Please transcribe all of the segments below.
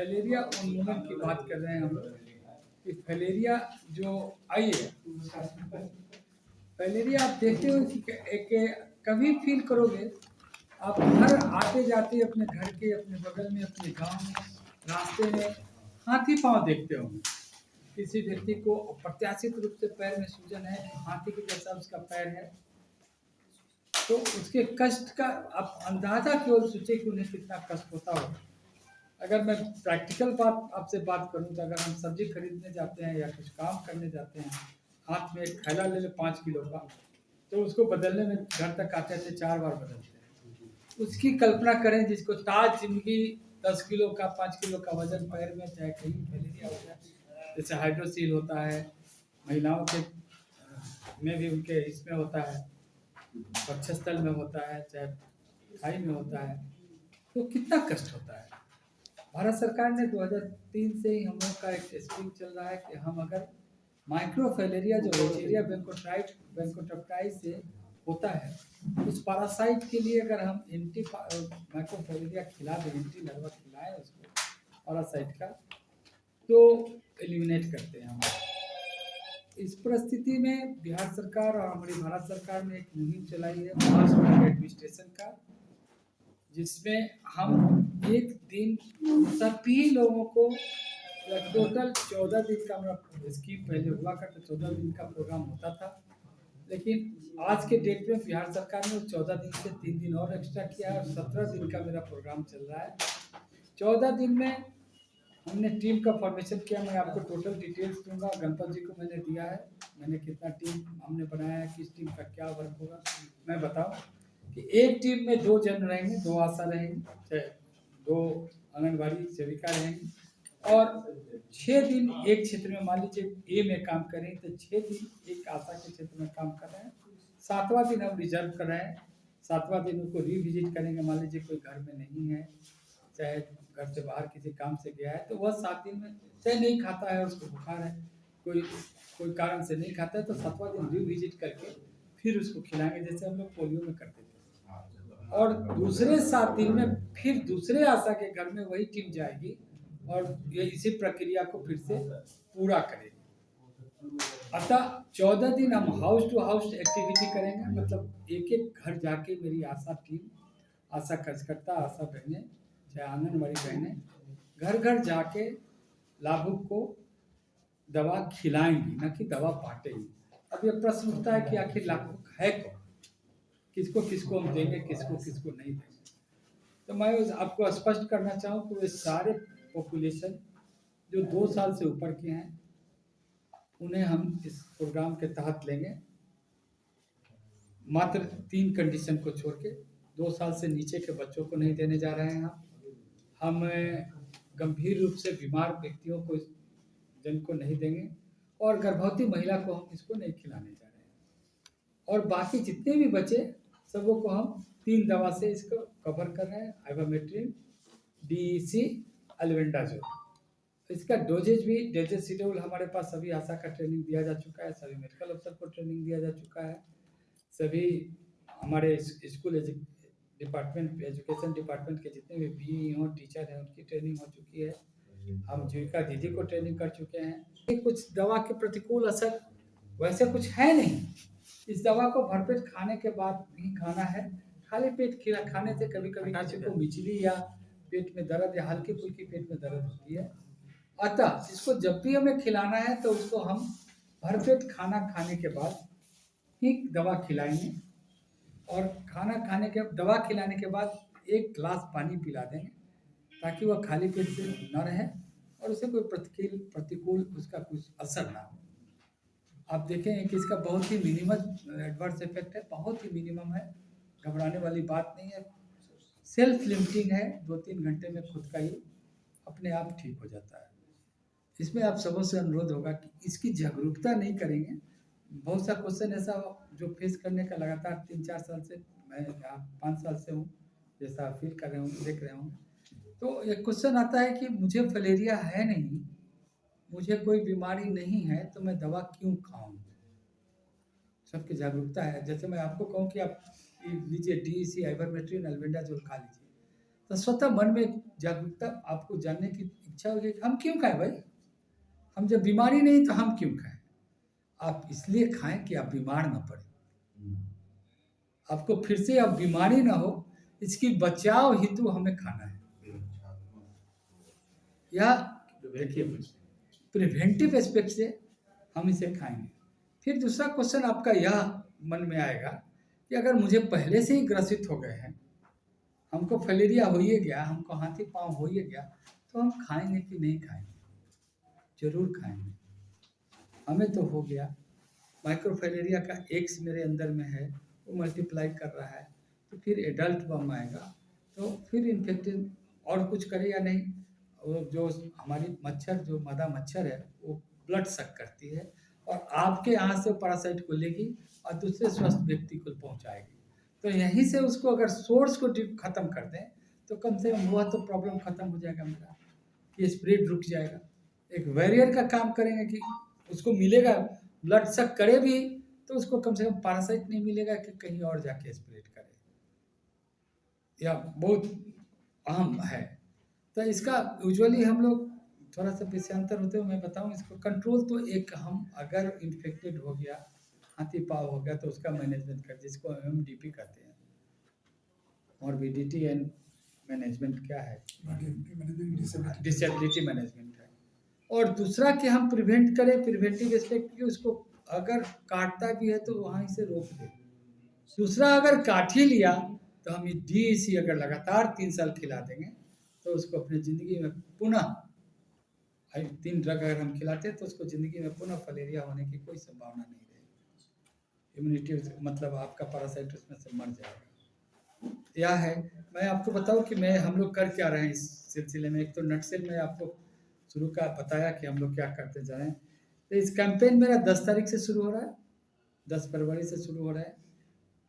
Filaria उन्मूलन की बात कर रहे हैं हम लोग कि फैलेरिया जो आई है, फैलेरिया आप देखते हो कि कभी फील करोगे आप हर आते जाते अपने घर के, अपने बगल में, अपने गांव में, रास्ते में हाथी पांव देखते होंगे। किसी व्यक्ति को अप्रत्याशित रूप से पैर में सूजन है, हाथी के जैसा उसका पैर है, तो उसके कष्ट का आप अंदाजा केवल सोचे कि उन्हें कितना कष्ट होता होगा। अगर मैं प्रैक्टिकल बात आपसे बात करूं तो अगर हम सब्जी खरीदने जाते हैं या कुछ काम करने जाते हैं, हाथ में एक थैला ले ले 5 किलो का, तो उसको बदलने में घर तक आते थे 4 बार बदलते हैं। उसकी कल्पना करें जिसको ताज जिंदगी 10 किलो का 5 किलो का वजन पैर में, चाहे कहीं फैलेरिया हो जाए, जैसे हाइड्रोसील होता है, महिलाओं के में भी उनके इसमें होता है, वक्षस्थल में होता है, चाहे थाई में होता है, तो कितना कष्ट होता है। भारत सरकार ने 2003 से ही हम लोग का एक स्कीम चल रहा है कि हम अगर माइक्रोफैलेरिया जो रोजेरिया बेंकोटप्टाई से होता है, उस पैरासाइट के लिए अगर हम एंटी माइक्रोफैलेरिया खिला दें, एंटी लार्वा खिलाएं उसको पैरासाइट का, तो एलिमिनेट करते हैं हम। इस परिस्थिति में बिहार सरकार और हमारी भारत सरकार ने एक मुहिम चलाई है मास ड्रग एडमिनिस्ट्रेशन का, जिसमें हम एक दिन सभी लोगों को टोटल 14 दिन का हमारा स्कीम पहले हुआ करता, 14 दिन का प्रोग्राम होता था, लेकिन आज के डेट में बिहार सरकार ने 14 दिन से 3 दिन और एक्स्ट्रा किया है और 17 दिन का मेरा प्रोग्राम चल रहा है। 14 दिन में हमने टीम का फॉर्मेशन किया, मैं आपको टोटल डिटेल्स दूंगा, गणपत जी को मैंने दिया है, मैंने कितना टीम हमने बनाया है, किस टीम का क्या वर्क होगा। मैं बताऊं कि एक टीम में 2 जन रहेंगे, 2 आशा रहेंगे, 2 आंगनबाड़ी सेविका रहेंगी, और 6 दिन एक क्षेत्र में, मान लीजिए ए में काम करें तो 6 दिन एक आशा के क्षेत्र में काम कर रहे हैं, 7वां दिन हम रिजर्व कर रहे हैं, 7वां दिन उनको रिविजिट करेंगे। मान लीजिए कोई घर में नहीं है, चाहे घर से बाहर किसी काम से गया है, तो वह 7 दिन में चाहे नहीं खाता है, उसको बुखार है, कोई कोई कारण से नहीं खाता है, तो 7वां दिन रिविजिट करके फिर उसको खिलाएंगे, जैसे हम लोग पोलियो में करते थे। और दूसरे 7 दिन में फिर दूसरे आशा के घर में वही टीम जाएगी और ये इसी प्रक्रिया को फिर से पूरा करेगी। अतः 14 दिन हम हाउस टू हाउस एक्टिविटी करेंगे, मतलब एक एक घर जाके मेरी आशा टीम, आशा कार्यकर्ता, आशा बहनें, चाहे आंगनबाड़ी बहनें, घर घर जाके लाभुक को दवा खिलाएंगी, न कि दवा बांटेंगी। अब ये प्रश्न उठता है कि आखिर लाभुक है कौन, किसको किसको हम देंगे, किसको किसको नहीं देंगे। तो मैं आपको स्पष्ट करना चाहूँ कि वे सारे पॉपुलेशन जो 2 साल से ऊपर के हैं, उन्हें हम इस प्रोग्राम के तहत लेंगे, मात्र 3 कंडीशन को छोड़ के। 2 साल से नीचे के बच्चों को नहीं देने जा रहे हैं हम गंभीर रूप से बीमार व्यक्तियों को, जिनको नहीं देंगे, और गर्भवती महिला को हम इसको नहीं खिलाने जा रहे हैं। और बाकी जितने भी बचे सबों को हम 3 दवा से इसको कवर कर रहे हैं, आइवामेट्रिन, डीईसी, अल्बेंडाजोल। इसका डोजेज भी, डोजेज शेड्यूल हमारे पास सभी आशा का ट्रेनिंग दिया जा चुका है, सभी मेडिकल अफसर को ट्रेनिंग दिया जा चुका है, सभी हमारे स्कूल डिपार्टमेंट, एजुकेशन डिपार्टमेंट के जितने भी बीई हों, टीचर हैं, उनकी ट्रेनिंग हो चुकी है। हम जीविका दीदी को ट्रेनिंग कर चुके हैं। कुछ दवा के प्रतिकूल असर वैसे कुछ है नहीं। इस दवा को भरपेट खाने के बाद भी खाना है, खाली पेट खाने से कभी कभी किसी को मिचली या पेट में दर्द या हल्की फुल्की पेट में दर्द होती है। अतः इसको जब भी हमें खिलाना है तो उसको हम भरपेट खाना खाने के बाद ही दवा खिलाएंगे, और खाना खाने के, दवा खिलाने के बाद 1 गिलास पानी पिला देंगे, ताकि वह खाली पेट से न रहे और उसे कोई प्रतिकूल उसका कुछ असर ना हो। आप देखें कि इसका बहुत ही मिनिमम एडवर्स इफेक्ट है, बहुत ही मिनिमम है, घबराने वाली बात नहीं है, सेल्फ लिमिटिंग है, 2-3 घंटे में खुद का ही अपने आप ठीक हो जाता है। इसमें आप सबों से अनुरोध होगा कि इसकी जागरूकता नहीं करेंगे। बहुत सा क्वेश्चन ऐसा जो फेस करने का लगातार 3-4 साल से, मैं 5 साल से हूँ, जैसा फील कर रहे हूँ, देख रहे हूँ, तो एक क्वेश्चन आता है कि मुझे फलेरिया है नहीं, मुझे कोई बीमारी नहीं है, तो मैं दवा क्यों खाऊं। सबकी जागरूकता है। जैसे मैं आपको कहूँ कि आप लीजिए डीईसी, आइवरमेक्टिन, अल्बेंडाजोल खा लीजिए, तो स्वतः मन में जागरूकता, आपको जानने की इच्छा होगी कि हम क्यों खाएं भाई, हम जब बीमारी नहीं तो हम क्यों खाएं। आप इसलिए खाएं कि आप बीमार ना पड़े, आपको फिर से अब बीमारी ना हो, इसकी बचाव हेतु हमें खाना है। या देखिए प्रिवेंटिव एस्पेक्ट से हम इसे खाएंगे। फिर दूसरा क्वेश्चन आपका यह मन में आएगा कि अगर मुझे पहले से ही ग्रसित हो गए हैं, हमको फलेरिया हो ही गया, हमको हाथी पाँव हो ही गया, तो हम खाएंगे कि नहीं खाएंगे? जरूर खाएंगे। हमें तो हो गया, माइक्रोफैलेरिया का एक्स मेरे अंदर में है, वो मल्टीप्लाई कर रहा है, तो फिर एडल्ट बम आएगा, तो फिर इन्फेक्टेड और कुछ करे या नहीं। वो जो हमारी मच्छर, जो मादा मच्छर है, वो ब्लड सक करती है और आपके यहाँ से पैरासाइट को लेगी और दूसरे स्वस्थ व्यक्ति को पहुँचाएगी। तो यहीं से उसको अगर सोर्स को ख़त्म कर दें तो कम से कम हुआ तो प्रॉब्लम ख़त्म हो जाएगा मेरा, कि स्प्रेड रुक जाएगा। एक वैरियर का काम करेंगे कि उसको मिलेगा, ब्लड सक करे भी तो उसको कम से कम पैरासाइट नहीं मिलेगा कि कहीं और जाके स्प्रेड करे, या बहुत अहम है। तो इसका यूजुअली हम लोग थोड़ा सा विषयांतर होते हुए मैं बताऊं, इसको कंट्रोल तो एक, हम अगर इन्फेक्टेड हो गया, हाथी पाँव हो गया, तो उसका मैनेजमेंट कर, जिसको MDP कहते हैं, मॉर्बिडिटी एंड मैनेजमेंट क्या है, डिसेबिलिटी मैनेजमेंट है। और दूसरा कि हम प्रिवेंट करें, प्रिवेंटिव एस्पेक्ट की, उसको अगर काटता भी है तो वहीं से रोक दें। दूसरा अगर काट ही लिया तो हम DEC अगर लगातार 3 साल खिला देंगे तो उसको अपनी ज़िंदगी में पुनः 3 ड्रग अगर हम खिलाते हैं तो उसको ज़िंदगी में पुनः फलेरिया होने की कोई संभावना नहीं रहेगी। इम्यूनिटी मतलब आपका पैरासाइट उसमें से मर जाएगा। यह है, मैं आपको बताऊं कि हम लोग कर क्या रहे हैं इस सिलसिले में। एक तो नटसेल में आपको शुरू का बताया कि हम लोग क्या करते जा रहे हैं। तो इस कैंपेन मेरा 10 तारीख से शुरू हो रहा है, 10 फरवरी से शुरू हो रहा है।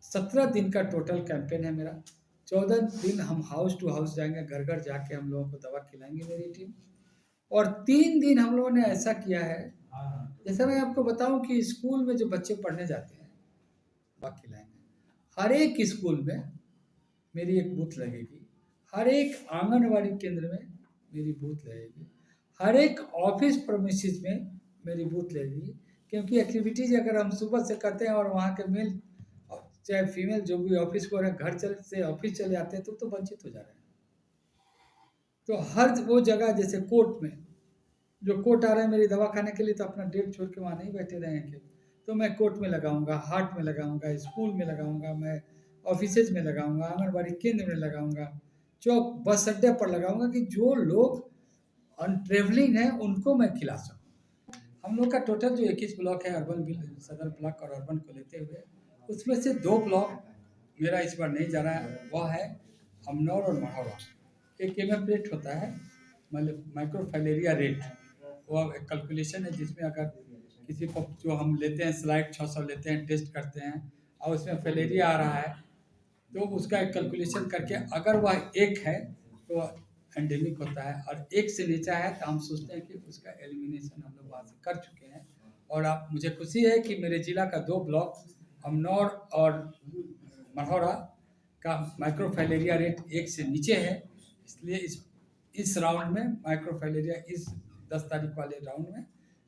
17 दिन का टोटल कैंपेन है मेरा। 14 दिन हम हाउस टू हाउस जाएंगे, घर घर जाके हम लोगों को दवा खिलाएंगे मेरी टीम। और 3 दिन हम लोगों ने ऐसा किया है, जैसे मैं आपको बताऊं कि स्कूल में जो बच्चे पढ़ने जाते हैं दवा खिलाएंगे। हर एक स्कूल में मेरी एक बूथ लगेगी, हर एक आंगनवाड़ी केंद्र में मेरी बूथ लगेगी, हर एक ऑफिस प्रोमिसेस में मेरी बूथ लगेगी। क्योंकि एक्टिविटीज अगर हम सुबह से करते हैं और वहाँ के मेल चाहे फीमेल जो भी ऑफिस को घर से ऑफिस चले जाते हैं तो वंचित हो जा रहे हैं। तो हर वो जगह, जैसे कोर्ट में जो कोर्ट आ रहे हैं मेरी दवा खाने के लिए, तो अपना डेट छोड़ के वहाँ नहीं बैठे रहेंगे, तो मैं कोर्ट में लगाऊंगा, हाट में लगाऊंगा, स्कूल में लगाऊंगा, मैं ऑफिसेज में लगाऊंगा, आंगनबाड़ी केंद्र में लगाऊंगा, चौक बस अड्डे पर लगाऊंगा, कि जो लोग ट्रेवलिंग है उनको मैं खिला सकूँ। हम लोग का टोटल जो 21 ब्लॉक है, अर्बन सदर ब्लॉक और अर्बन को लेते हुए, उसमें से 2 ब्लॉक मेरा इस बार नहीं जा रहा है, वह है अमनौर और मढ़ौरा। एक MF रेट होता है, मतलब माइक्रोफैलेरिया रेट, वो एक कैलकुलेशन है जिसमें अगर किसी को जो हम लेते हैं स्लाइड 600 लेते हैं, टेस्ट करते हैं और उसमें फैलेरिया आ रहा है, तो उसका एक कैलकुलेशन करके अगर वह 1 है तो एंडेमिक होता है, और 1 से नीचा है तो हम सोचते हैं कि उसका एलिमिनेशन हम लोग वहाँ से कर चुके हैं। और आप, मुझे खुशी है कि मेरे जिला का 2 ब्लॉक अमनौर और मढ़ौरा का माइक्रोफैलेरिया रेट 1 से नीचे है। इसलिए इस राउंड में माइक्रोफैलेरिया, इस 10 तारीख वाले राउंड में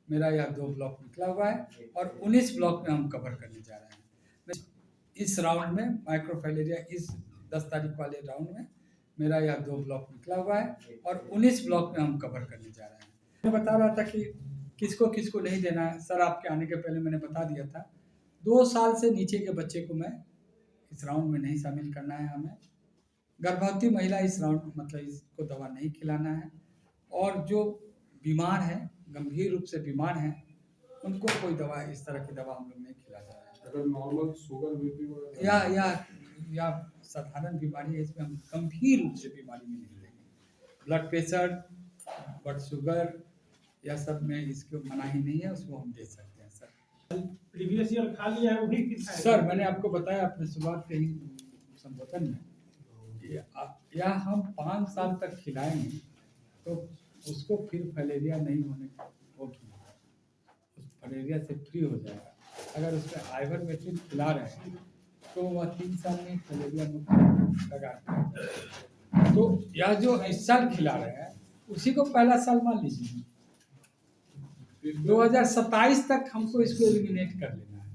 मेरा यह 2 ब्लॉक निकला हुआ है और 19 ब्लॉक में हम कवर करने जा रहे हैं। इस राउंड में माइक्रोफैलेरिया, इस 10 तारीख वाले राउंड में मेरा यह 2 ब्लॉक निकला हुआ है और 19 ब्लॉक में हम कवर करने जा रहे हैं। मैं बता रहा था कि किसको किसको नहीं देना है। सर आपके आने के पहले मैंने बता दिया था, 2 साल से नीचे के बच्चे को मैं इस राउंड में नहीं शामिल करना है। हमें गर्भवती महिला इस राउंड मतलब इसको दवा नहीं खिलाना है, और जो बीमार है, गंभीर रूप से बीमार हैं, उनको कोई दवा, इस तरह की दवा हम लोग नहीं खिला जा रहे हैं। अगर नॉर्मल शुगर बीपी या साधारण बीमारी है, इसमें हम गंभीर रूप से बीमारी में नहीं लेंगे। ब्लड प्रेशर, ब्लड शुगर, यह सब में इसको मनाही नहीं है, उसको हम दे सकते हैं। सर प्रीवियस ईयर खा लिया है, वो भी सर मैंने आपको बताया अपने शुरुआत के ही संबोधन में, या हम 5 साल तक खिलाएंगे तो उसको फिर फैलेरिया नहीं होने होगी, उस फैलेरिया से फ्री हो जाएगा। अगर उसमें आइवरमेक्टिन खिला रहे हैं तो वह 3 साल में फैलेरिया मुक्त लगा। तो यह जो इस साल खिला रहे हैं उसी को पहला साल मान लीजिए। 2027 तक हमको इसको एलिमिनेट कर लेना है।